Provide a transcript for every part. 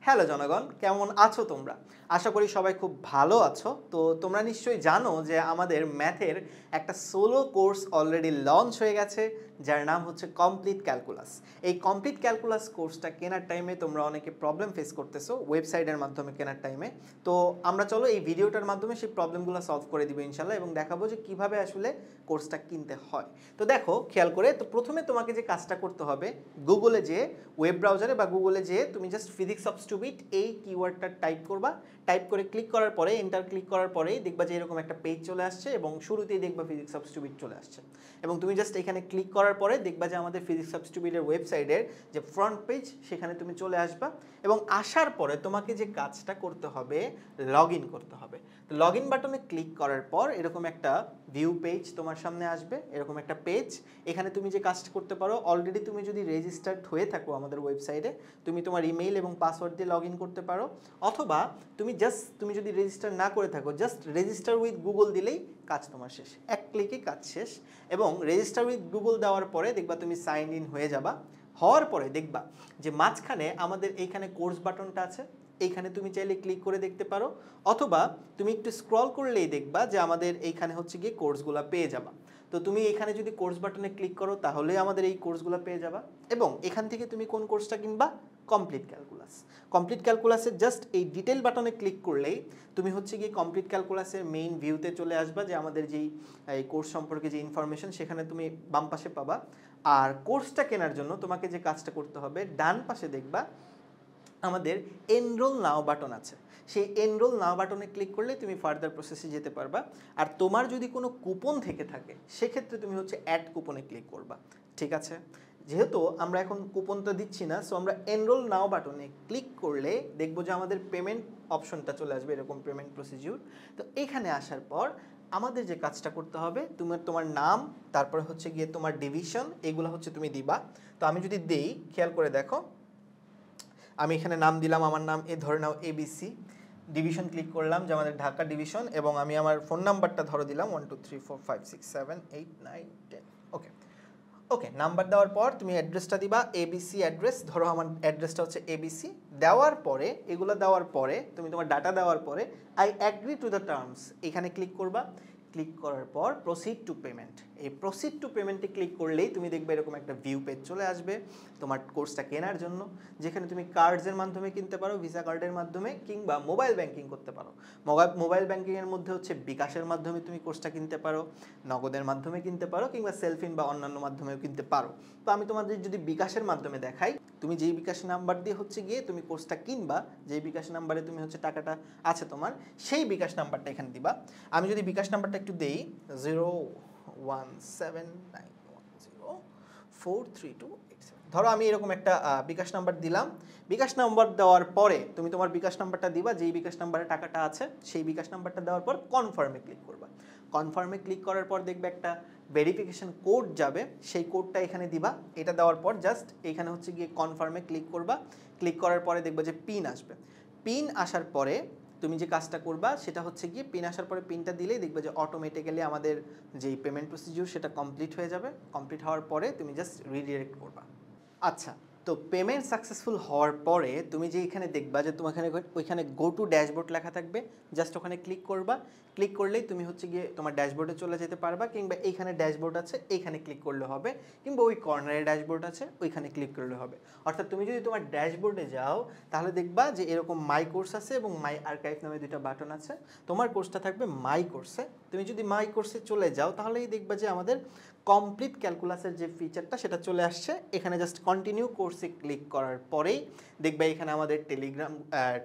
Hello জনগণ, কেমন আছো তোমরা? আশা করি সবাই খুব ভালো আছো। তো তোমরা নিশ্চয়ই জানো যে আমাদের ম্যাথের একটা সোলো কোর্স অলরেডি লঞ্চ হয়ে গেছে, যার নাম হচ্ছে কমপ্লিট ক্যালকুলাস। এই কমপ্লিট ক্যালকুলাস কোর্সটা কেনার টাইমে তোমরা অনেকে প্রবলেম ফেস করতেছো ওয়েবসাইটের মাধ্যমে কেনার টাইমে। তো আমরা চলো এই ভিডিওটার মাধ্যমে সেই প্রবলেমগুলো সলভ করে দিব ইনশাল্লাহ, এবং দেখাবো যে কিভাবে আসলে কোর্সটা কিনতে হয়। তো দেখো খেয়াল করে, তো প্রথমে তোমাকে যে কাজটা করতে হবে, গুগলে যেয়ে ওয়েব ব্রাউজারে বা গুগলে যেয়ে তুমি জাস্ট ফিজিক্স সাবস্টিটিউট এই কিওয়ার্ডটা টাইপ করবা। টাইপ করে ক্লিক করার পরে এন্টার ক্লিক করার পরেই দেখবা যে এরকম একটা পেজ চলে আসছে, এবং শুরুতেই দেখবা ফিজিক্স সাবস্টিটিউট চলে আসছে। এবং তুমি জাস্ট এখানে ক্লিক করার পরে দেখবা যে আমাদের ফিজিক্স সাবস্টিটিউটের ওয়েবসাইটের যে ফ্রন্ট পেজ, সেখানে তুমি চলে আসবা। এবং আসার পরে তোমাকে যে কাজটা করতে হবে, লগ ইন করতে হবে। তো লগ ইন বাটনে ক্লিক করার পর এরকম একটা ভিউ পেজ তোমার সামনে আসবে, এরকম একটা পেজ। এখানে তুমি যে কাজটা করতে পারো, অলরেডি তুমি যদি রেজিস্টার্ড হয়ে থাকো আমাদের ওয়েবসাইটে, তুমি তোমার ইমেইল এবং পাসওয়ার্ড দিয়ে লগ ইন করতে পারো। অথবা তুমি যদি রেজিস্টার না করে থাকো, জাস্ট রেজিস্টার উইথ গুগল দিলেই কাজ তোমার শেষ, এক ক্লিকে কাজ শেষ। এবং রেজিস্টার উইথ গুগল দেওয়ার পরে দেখবা তুমি সাইন ইন হয়ে যাবা। হওয়ার পরে দেখবা যে মাঝখানে আমাদের এইখানে কোর্স বাটনটা আছে, এইখানে তুমি চাইলে ক্লিক করে দেখতে পারো। অথবা তুমি একটু স্ক্রল করলেই দেখবা যে আমাদের এইখানে হচ্ছে গিয়ে কোর্সগুলো পেয়ে যাবা। তো তুমি এখানে যদি কোর্স বাটনে ক্লিক করো, তাহলে আমাদের এই কোর্সগুলো পেয়ে যাবা। এবং এখান থেকে তুমি কোন কোর্সটা কিনবা? Complete calculus. কমপ্লিট ক্যালকুলাসের জাস্ট এই ডিটেল বাটনে ক্লিক করলেই তুমি হচ্ছে গিয়ে কমপ্লিট ক্যালকুলাসের মেইন ভিউতে চলে আসবা, যে আমাদের যেই এই কোর্স সম্পর্কে যে ইনফরমেশন সেখানে তুমি বাম পাশে পাবা। আর কোর্সটা কেনার জন্য তোমাকে যে কাজটা করতে হবে, ডান পাশে দেখবা আমাদের এনরোল নাও বাটন আছে। সেই এনরোল নাও বাটনে ক্লিক করলে তুমি ফার্দার প্রসেসে যেতে পারবা। আর তোমার যদি কোনো কুপন থেকে থাকে, সেক্ষেত্রে তুমি হচ্ছে অ্যাড কুপনে ক্লিক করবা। ঠিক আছে? যেহেতু আমরা এখন কুপনটা দিচ্ছি না, সো আমরা এনরোল নাও বাটনে ক্লিক করলে দেখবো যে আমাদের পেমেন্ট অপশনটা চলে আসবে, এরকম পেমেন্ট প্রসিডিউর। তো এখানে আসার পর আমাদের যে কাজটা করতে হবে, তোমার নাম, তারপরে হচ্ছে গিয়ে তোমার ডিভিশন, এগুলো হচ্ছে তুমি দিবা। তো আমি যদি দেই, খেয়াল করে দেখো, আমি এখানে নাম দিলাম, আমার নাম ধরে নাও এবিসি। ডিভিশন ক্লিক করলাম যে আমাদের ঢাকা ডিভিশন, এবং আমি আমার ফোন নাম্বারটা ধরে দিলাম 1234567891 ওকে। ওকে, নাম্বার দেওয়ার পর তুমি অ্যাড্রেসটা দিবা, এবিসি অ্যাড্রেস। ধরো আমার অ্যাড্রেসটা হচ্ছে এবিসি। দেওয়ার পরে, এগুলো দেওয়ার পরে তুমি তোমার ডাটা দেওয়ার পরে I agree to the terms এখানে ক্লিক করবা। ক্লিক করার পর প্রসিড টু পেমেন্ট, এই প্রসিড টু পেমেন্টে ক্লিক করলেই তুমি দেখবে এরকম একটা ভিউ পেজ চলে আসবে তোমার কোর্সটা কেনার জন্য, যেখানে তুমি কার্ডসের মাধ্যমে কিনতে পারো, ভিসা কার্ডের মাধ্যমে, কিংবা মোবাইল ব্যাংকিং করতে পারো। মোবাইল ব্যাংকিংয়ের মধ্যে হচ্ছে বিকাশের মাধ্যমে তুমি কোর্সটা কিনতে পারো, নগদের মাধ্যমে কিনতে পারো, কিংবা সেলফিন বা অন্যান্য মাধ্যমেও কিনতে পারো। তো আমি তোমাদের যদি বিকাশের মাধ্যমে দেখাই, তুমি যেই বিকাশ নাম্বার দিয়ে হচ্ছে গিয়ে তুমি কোর্সটা কিনবা, যেই বিকাশ নাম্বারে তুমি হচ্ছে টাকাটা আছে তোমার, সেই বিকাশ নাম্বারটা এখানে দিবা। আমি যদি বিকাশ নাম্বারটা একটু দেই, 01791043287, ধরো আমি এরকম একটা বিকাশ নাম্বার দিলাম। বিকাশ নাম্বার দেওয়ার পরে তুমি তোমার বিকাশ নাম্বারটা দিবা, যেই বিকাশ নাম্বারে টাকাটা আছে সেই বিকাশ নাম্বারটা দেওয়ার পর কনফার্মে ক্লিক করবা। কনফার্মে ক্লিক করার পর দেখবে একটা ভেরিফিকেশন কোড যাবে, সেই কোডটা এখানে দিবা। এটা দেওয়ার পর জাস্ট এখানে হচ্ছে গিয়ে কনফার্মে ক্লিক করবা। ক্লিক করার পরে দেখবে যে পিন আসবে। পিন আসার পরে তুমি যে কাজটা করবা সেটা হচ্ছে গিয়ে, পিন আসার পরে পিনটা দিলেই দেখবে যে অটোমেটিক্যালি আমাদের যেই পেমেন্ট প্রসিডিউর সেটা কমপ্লিট হয়ে যাবে। কমপ্লিট হওয়ার পরে তুমি জাস্ট রিডিরেক্ট করবা। আচ্ছা, তো পেমেন্ট সাকসেসফুল হওয়ার পরে তুমি যে এখানে দেখবা যে তোমার ওইখানে গো টু ড্যাশবোর্ড লেখা থাকবে, জাস্ট ওখানে ক্লিক করবা। ক্লিক করলেই তুমি হচ্ছে গিয়ে তোমার ড্যাশবোর্ডে চলে যেতে পারবা, কিংবা এইখানে ড্যাশবোর্ড আছে এইখানে ক্লিক করলে হবে, কিংবা ওই কর্নারে ড্যাশবোর্ড আছে ওইখানে ক্লিক করলে হবে। অর্থাৎ তুমি যদি তোমার ড্যাশবোর্ডে যাও, তাহলে দেখবা যে এরকম মাই কোর্স আছে এবং মাই আর্কাইভ নামে দুটো বাটন আছে। তোমার কোর্সটা থাকবে মাই কোর্সে। তুমি যদি মাই কোর্সে চলে যাও, তাহলেই দেখবা যে আমাদের কমপ্লিট ক্যালকুলাসের যে ফিচারটা সেটা চলে আসছে। এখানে জাস্ট কন্টিনিউ কোর্সে ক্লিক করার পরেই দেখবে এখানে আমাদের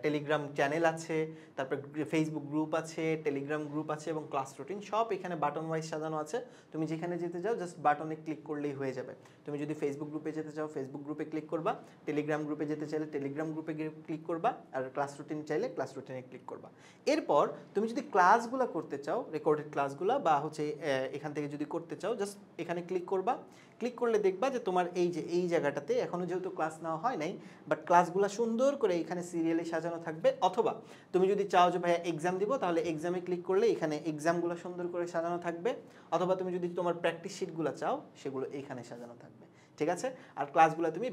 টেলিগ্রাম চ্যানেল আছে, তারপর ফেসবুক গ্রুপ আছে, টেলিগ্রাম গ্রুপ আছে, এবং ক্লাস রুটিন সব এখানে বাটন ওয়াইজ সাজানো আছে। তুমি যেখানে যেতে যাও জাস্ট বাটনে ক্লিক করলেই হয়ে যাবে। তুমি যদি ফেসবুক গ্রুপে যেতে চাও ফেসবুক গ্রুপে ক্লিক করবা, টেলিগ্রাম গ্রুপে যেতে চাইলে টেলিগ্রাম গ্রুপে ক্লিক করবা, আর ক্লাস রুটিন চাইলে ক্লাস রুটিনে ক্লিক করবা। এরপর তুমি যদি ক্লাসগুলো করতে চাও, রেকর্ডেড ক্লাসগুলো বা হচ্ছে এখান থেকে যদি করতে চাও, জাস্ট এখানে ক্লিক করবা। ক্লিক করলে দেখবা যে তোমার এই জায়গাটাতে এখনও যেহেতু ক্লাস নেওয়া হয় নাই, বাট ক্লাসগুলো সুন্দর করে এখানে সিরিয়ালে সাজানো থাকবে। অথবা তুমি যদি চাও যে ভাইয়া এক্সাম দিব, তাহলে এক্সামে ক্লিক করলে এখানে এক্সামগুলো সুন্দর করে সাজানো থাকবে। অথবা তুমি যদি তোমার প্র্যাকটিস শিটগুলো চাও, সেগুলো এইখানে সাজানো থাকবে। ঠিক আছে? আর ক্লাসগুলো তুমি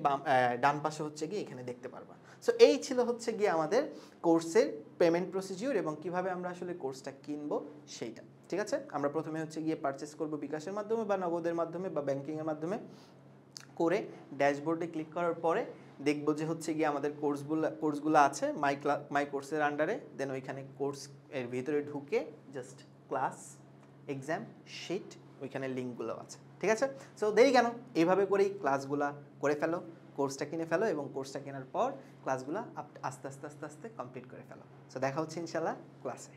ডান পাশে হচ্ছে গিয়ে এখানে দেখতে পারবা। সো এই ছিল হচ্ছে গিয়ে আমাদের কোর্সের পেমেন্ট প্রসিডিউর এবং কিভাবে আমরা আসলে কোর্সটা কিনবো সেইটা। ঠিক আছে? আমরা প্রথমে হচ্ছে গিয়ে পারচেস করব বিকাশের মাধ্যমে বা নগদের মাধ্যমে বা ব্যাংকিংয়ের মাধ্যমে করে ড্যাশবোর্ডে ক্লিক করার পরে দেখবো যে হচ্ছে গিয়ে আমাদের কোর্সগুলো আছে মাই কোর্সের আন্ডারে। দেন ওইখানে কোর্স এর ভিতরে ঢুকে জাস্ট ক্লাস, এক্সাম, শিট, ওইখানে লিঙ্কগুলো আছে। ঠিক আছে? সো দেরি কেন, এইভাবে করেই ক্লাসগুলা করে ফেলো, কোর্সটা কিনে ফেলো এবং কোর্সটা কেনার পর ক্লাসগুলো আস্তে আস্তে আস্তে আস্তে কমপ্লিট করে ফেলো। সো দেখা হচ্ছে ইনশাল্লাহ ক্লাসে।